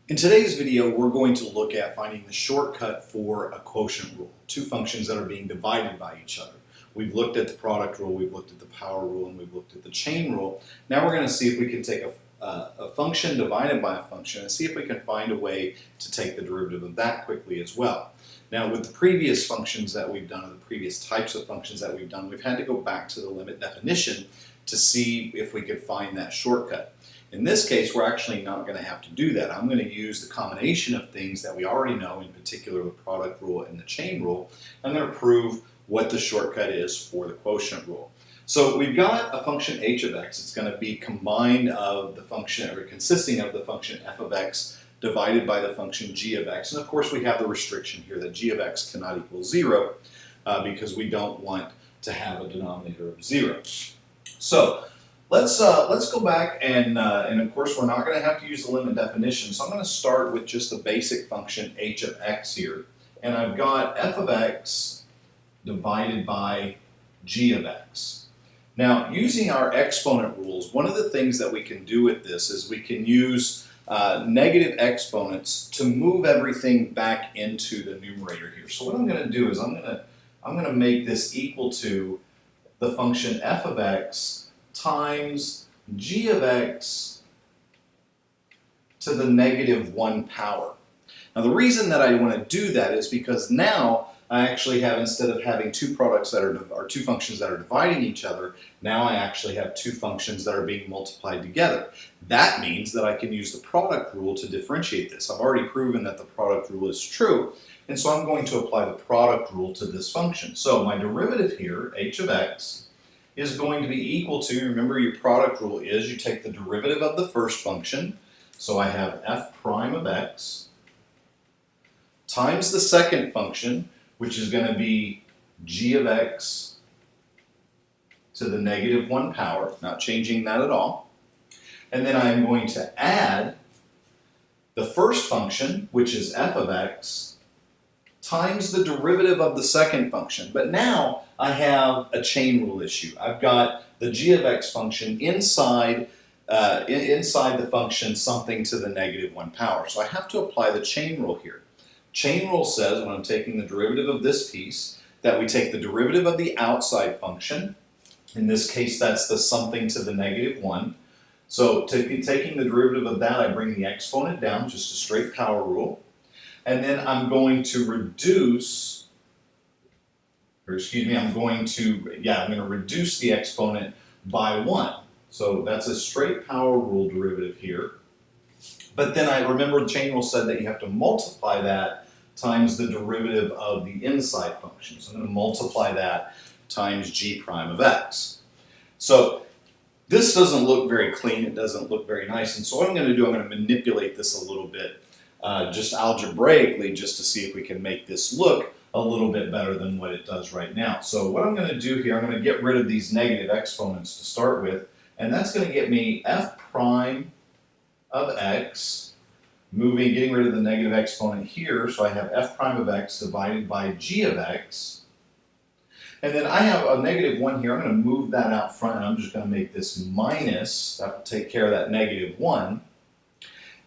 In today's video, we're going to look at finding the shortcut for a quotient rule, two functions that are being divided by each other. We've looked at the product rule, we've looked at the power rule, and we've looked at the chain rule. Now we're going to see if we can take a function divided by a function and see if we can find a way to take the derivative of that quickly as well. Now with the previous functions that we've done, or the previous types of functions that we've done, we've had to go back to the limit definition to see if we could find that shortcut. In this case, we're actually not going to have to do that. I'm going to use the combination of things that we already know, in particular the product rule and the chain rule. I'm going to prove what the shortcut is for the quotient rule. So we've got a function h of x. It's going to be combined of the function, or consisting of the function f of x divided by the function g of x. And of course we have the restriction here that g of x cannot equal 0 because we don't want to have a denominator of 0. So let's go back and of course we're not going to have to use the limit definition, so I'm going to start with just the basic function h of x here, and I've got f of x divided by g of x. Now using our exponent rules, one of the things that we can do with this is we can use negative exponents to move everything back into the numerator here. So what I'm going to do is I'm going to make this equal to the function f of x times g of x to the negative 1 power. Now the reason that I want to do that is because now I actually have, instead of having two products that are two functions that are dividing each other, now I actually have two functions that are being multiplied together. That means that I can use the product rule to differentiate this. I've already proven that the product rule is true, and so I'm going to apply the product rule to this function. So my derivative here, h of x, is going to be equal to, remember your product rule is you take the derivative of the first function, so I have f prime of x, times the second function, which is going to be g of x to the negative 1 power, not changing that at all. And then I'm going to add the first function, which is f of x, times the derivative of the second function. But now I have a chain rule issue. I've got the g of x function inside the function something to the negative 1 power. So I have to apply the chain rule here. Chain rule says, when I'm taking the derivative of this piece, that we take the derivative of the outside function. In this case, that's the something to the negative 1. So taking the derivative of that, I bring the exponent down, just a straight power rule. And then I'm going to reduce, I'm going to reduce the exponent by 1. So that's a straight power rule derivative here. But then I remember the chain rule said that you have to multiply that times the derivative of the inside function. So I'm going to multiply that times g prime of x. So this doesn't look very clean, it doesn't look very nice, and so what I'm going to do, I'm going to manipulate this a little bit, just algebraically, just to see if we can make this look a little bit better than what it does right now. So what I'm going to do here, I'm going to get rid of these negative exponents to start with, and that's going to get me f prime of x, getting rid of the negative exponent here, so I have f prime of x divided by g of x. And then I have a negative 1 here. I'm going to move that out front, and I'm just going to make this minus. That will take care of that negative 1.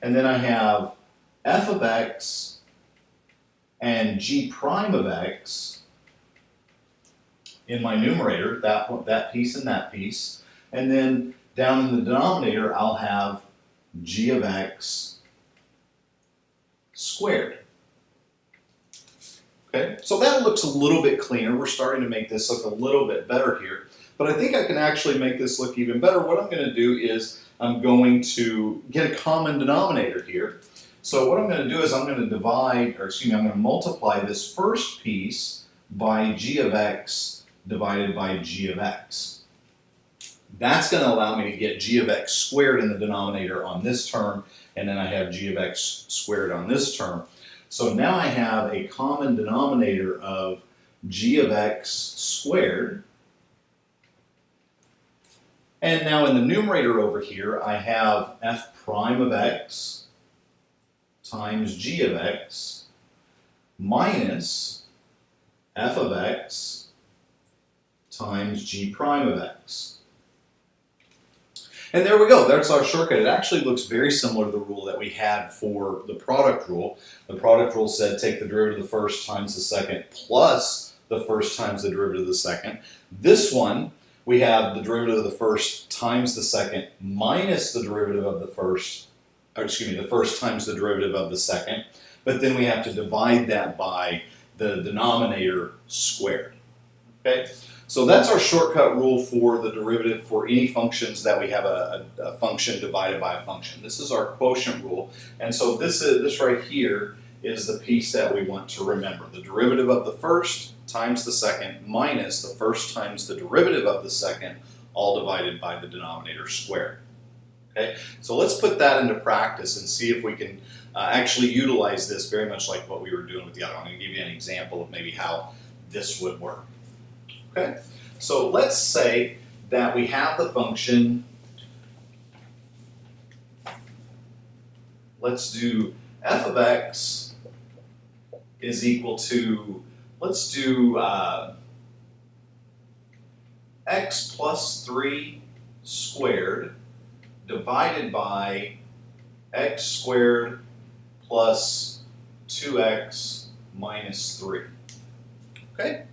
And then I have f of x and g prime of x in my numerator, that piece and that piece. And then down in the denominator, I'll have g of x squared. Okay, so that looks a little bit cleaner. We're starting to make this look a little bit better here. But I think I can actually make this look even better. What I'm going to do is I'm going to get a common denominator here. So what I'm going to do is I'm going to multiply this first piece by g of x divided by g of x. That's going to allow me to get g of x squared in the denominator on this term, and then I have g of x squared on this term. So now I have a common denominator of g of x squared. And now in the numerator over here, I have f prime of x times g of x minus f of x times g prime of x. And there we go. That's our shortcut. It actually looks very similar to the rule that we had for the product rule. The product rule said take the derivative of the first times the second plus the first times the derivative of the second. This one, we have the derivative of the first times the second minus the derivative of the first, or excuse me, the first times the derivative of the second. But then we have to divide that by the denominator squared. Okay? So that's our shortcut rule for the derivative for any functions that we have a function divided by a function. This is our quotient rule. And so this right here is the piece that we want to remember. The derivative of the first times the second minus the first times the derivative of the second, all divided by the denominator squared. Okay? So let's put that into practice and see if we can actually utilize this very much like what we were doing with the other one. I'm going to give you an example of maybe how this would work. Okay, so let's say that we have the function, let's do f of x is equal to, let's do x plus 3 squared divided by x squared plus 2x minus 3. Okay?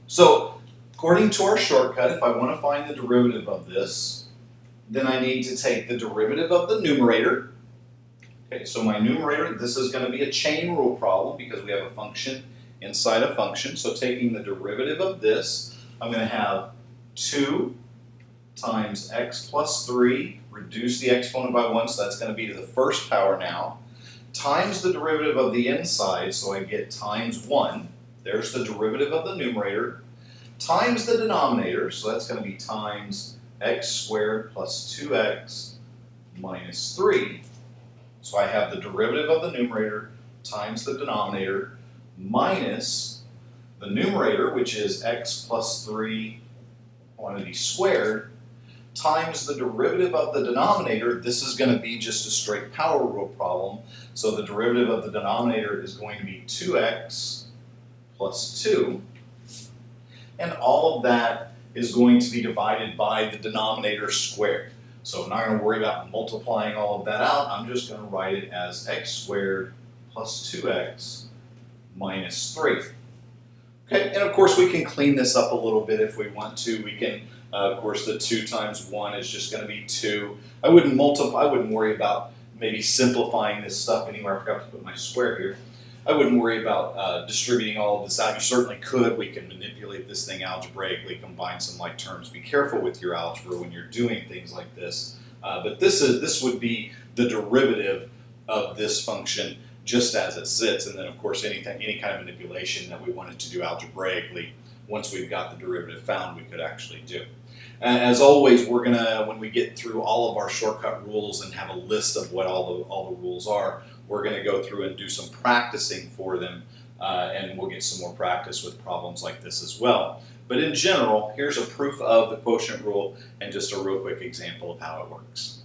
So, according to our shortcut, if I want to find the derivative of this, then I need to take the derivative of the numerator. Okay, so my numerator, this is going to be a chain rule problem because we have a function inside a function. So taking the derivative of this, I'm going to have 2 times x plus 3, reduce the exponent by 1, so that's going to be to the first power now, times the derivative of the inside, so I get times 1. There's the derivative of the numerator, times the denominator, so that's going to be times x squared plus 2x minus 3. So I have the derivative of the numerator times the denominator minus the numerator, which is x plus 3 quantity squared, times the derivative of the denominator. This is going to be just a straight power rule problem. So the derivative of the denominator is going to be 2x plus 2. And all of that is going to be divided by the denominator squared. So I'm not going to worry about multiplying all of that out. I'm just going to write it as x squared plus 2x minus 3. Okay, and of course we can clean this up a little bit if we want to. We can, of course, the 2 times 1 is just going to be 2. I wouldn't worry about maybe simplifying this stuff anywhere. I forgot to put my square here. I wouldn't worry about distributing all of this out. You certainly could. We can manipulate this thing algebraically, combine some like terms. Be careful with your algebra when you're doing things like this. But this would be the derivative of this function just as it sits. And then, of course, any kind of manipulation that we wanted to do algebraically, once we've got the derivative found, we could actually do. And as always, we're gonna, when we get through all of our shortcut rules and have a list of what all the rules are, we're going to go through and do some practicing for them, and we'll get some more practice with problems like this as well. But in general, here's a proof of the quotient rule and just a real quick example of how it works.